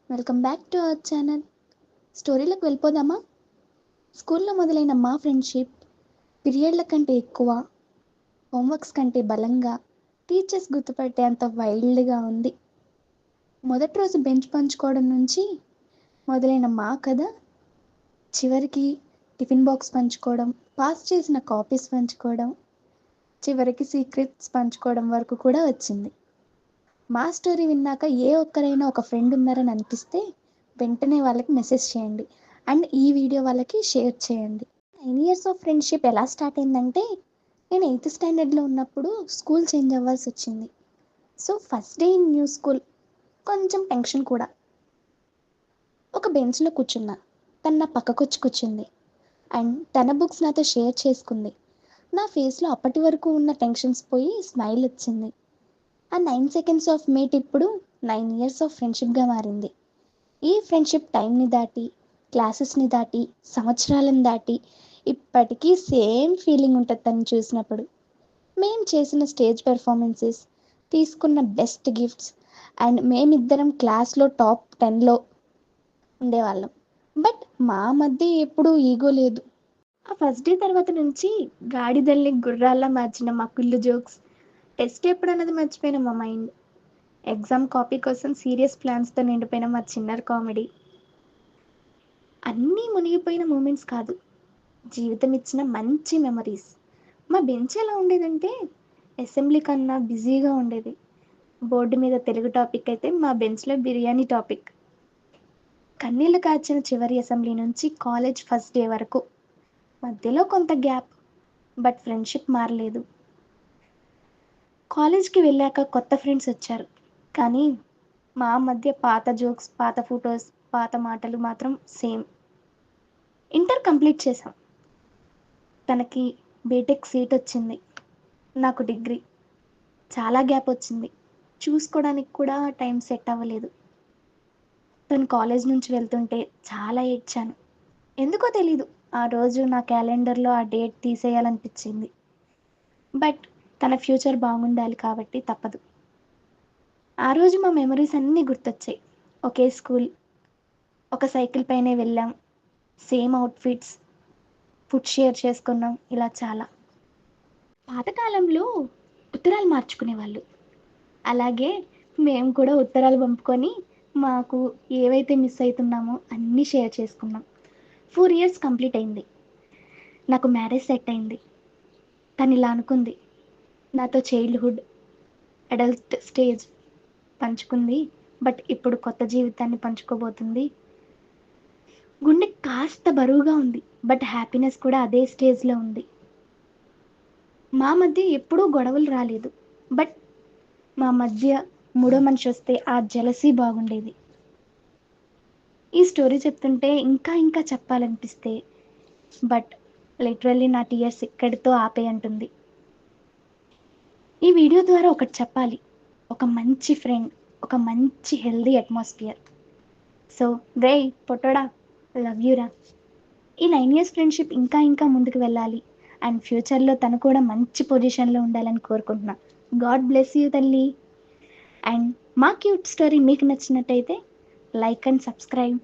Welcome back to our channel. స్టోరీలోకి వెళ్ళిపోదామా? స్కూల్లో మొదలైన మా ఫ్రెండ్షిప్ పీరియడ్ల కంటే ఎక్కువ, హోంవర్క్స్ కంటే బలంగా, టీచర్స్ గుర్తుపట్టేంత వైల్డ్గా ఉంది. మొదటి రోజు బెంచ్ పంచుకోవడం నుంచి మొదలైన మా కథ చివరికి టిఫిన్ బాక్స్ పంచుకోవడం, పాస్ చేసిన కాపీస్ పంచుకోవడం, చివరికి సీక్రెట్స్ పంచుకోవడం వరకు కూడా వచ్చింది. మా స్టోరీ విన్నాక ఏ ఒక్కరైనా ఒక ఫ్రెండ్ ఉన్నారని అనిపిస్తే వెంటనే వాళ్ళకి మెసేజ్ చేయండి అండ్ ఈ వీడియో వాళ్ళకి షేర్ చేయండి. 9 years ఆఫ్ ఫ్రెండ్షిప్ ఎలా స్టార్ట్ అయిందంటే, నేను 8th స్టాండర్డ్లో ఉన్నప్పుడు స్కూల్ చేంజ్ అవ్వాల్సి వచ్చింది. So first day in new school, కొంచెం టెన్షన్ కూడా. ఒక బెంచ్లో కూర్చున్నా, తను నా పక్కకొచ్చి కూర్చుంది అండ్ తన బుక్స్ నాతో షేర్ చేసుకుంది. నా ఫేస్లో అప్పటి వరకు ఉన్న టెన్షన్స్ పోయి స్మైల్ వచ్చింది. ఆ 9 seconds ఆఫ్ మీట్ ఇప్పుడు 9 years ఆఫ్ ఫ్రెండ్షిప్గా మారింది. ఈ ఫ్రెండ్షిప్ టైంని దాటి, క్లాసెస్ని దాటి, సంవత్సరాలను దాటి ఇప్పటికీ సేమ్ ఫీలింగ్ ఉంటుంది తను చూసినప్పుడు. మేము చేసిన స్టేజ్ పెర్ఫార్మెన్సెస్, తీసుకున్న బెస్ట్ గిఫ్ట్స్ అండ్ మేమిద్దరం క్లాస్లో టాప్ 10లో ఉండేవాళ్ళం. బట్ మా మధ్య ఎప్పుడూ ఈగో లేదు. ఆ ఫస్ట్ డే తర్వాత నుంచి గాడిదల్ని గుర్రాల్లా మార్చిన మా కుళ్ళు జోక్స్, టెస్ట్ ఎప్పుడన్నది మర్చిపోయిన మా మైండ్, ఎగ్జామ్ కాపీ కోసం సీరియస్ ప్లాన్స్తో నిండిపోయిన మా చిన్నర్ కామెడీ, అన్నీ మునిగిపోయిన మూమెంట్స్ కాదు, జీవితం ఇచ్చిన మంచి మెమరీస్. మా బెంచ్ ఎలా ఉండేదంటే అసెంబ్లీ కన్నా బిజీగా ఉండేది. బోర్డు మీద తెలుగు టాపిక్ అయితే మా బెంచ్లో బిర్యానీ టాపిక్. కన్నీళ్లు కార్చిన చివరి అసెంబ్లీ నుంచి కాలేజ్ ఫస్ట్ డే వరకు మధ్యలో కొంత గ్యాప్, బట్ ఫ్రెండ్షిప్ మారలేదు. కాలేజ్కి వెళ్ళాక కొత్త ఫ్రెండ్స్ వచ్చారు, కానీ మా మధ్య పాత జోక్స్, పాత ఫొటోస్, పాత మాటలు మాత్రం సేమ్. ఇంటర్ కంప్లీట్ చేశాం. తనకి బీటెక్ సీట్ వచ్చింది, నాకు డిగ్రీ. చాలా గ్యాప్ వచ్చింది, చూసుకోవడానికి కూడా టైం సెట్ అవ్వలేదు. తను కాలేజ్ నుంచి వెళ్తుంటే చాలా ఏడ్చాను. ఎందుకో తెలీదు, ఆ రోజు నా క్యాలెండర్లో ఆ డేట్ తీసేయాలనిపించింది. బట్ తన ఫ్యూచర్ బాగుండాలి కాబట్టి తప్పదు. ఆ రోజు మా మెమరీస్ అన్నీ గుర్తొచ్చాయి. ఒకే స్కూల్, ఒక సైకిల్ పైనే వెళ్ళాం, సేమ్ అవుట్ఫిట్స్, ఫుడ్ షేర్ చేసుకున్నాం, ఇలా చాలా. పాతకాలంలో ఉత్తరాలు మార్చుకునేవాళ్ళు, అలాగే మేము కూడా ఉత్తరాలు పంపుకొని మాకు ఏవైతే మిస్ అవుతున్నామో అన్నీ షేర్ చేసుకున్నాం. 4 years కంప్లీట్ అయింది, నాకు మ్యారేజ్ సెట్ అయింది. తను ఇలా అనుకుంది, నాతో చైల్డ్హుడ్, అడల్ట్ స్టేజ్ పంచుకుంది, బట్ ఇప్పుడు కొత్త జీవితాన్ని పంచుకోబోతుంది. గుండె కాస్త బరువుగా ఉంది, బట్ హ్యాపీనెస్ కూడా అదే స్టేజ్లో ఉంది. మా మధ్య ఎప్పుడూ గొడవలు రాలేదు, బట్ మా మధ్య మూడో మనిషి వస్తే ఆ జెలసీ బాగుండేది. ఈ స్టోరీ చెప్తుంటే ఇంకా ఇంకా చెప్పాలనిపిస్తే, బట్ లిటరల్లీ నా టీయర్స్ ఇక్కడితో ఆపే అంటుంది. ఈ వీడియో ద్వారా ఒకటి చెప్పాలి, ఒక మంచి ఫ్రెండ్, ఒక మంచి హెల్దీ అట్మాస్ఫియర్. సో రే పొట్టోడా, లవ్ యూరా. ఈ 9 years ఫ్రెండ్షిప్ ఇంకా ఇంకా ముందుకు వెళ్ళాలి అండ్ ఫ్యూచర్లో తను కూడా మంచి పొజిషన్లో ఉండాలని కోరుకుంటున్నా. గాడ్ బ్లెస్ యూ తల్లి. అండ్ మా క్యూట్ స్టోరీ మీకు నచ్చినట్టయితే లైక్ అండ్ సబ్స్క్రైబ్.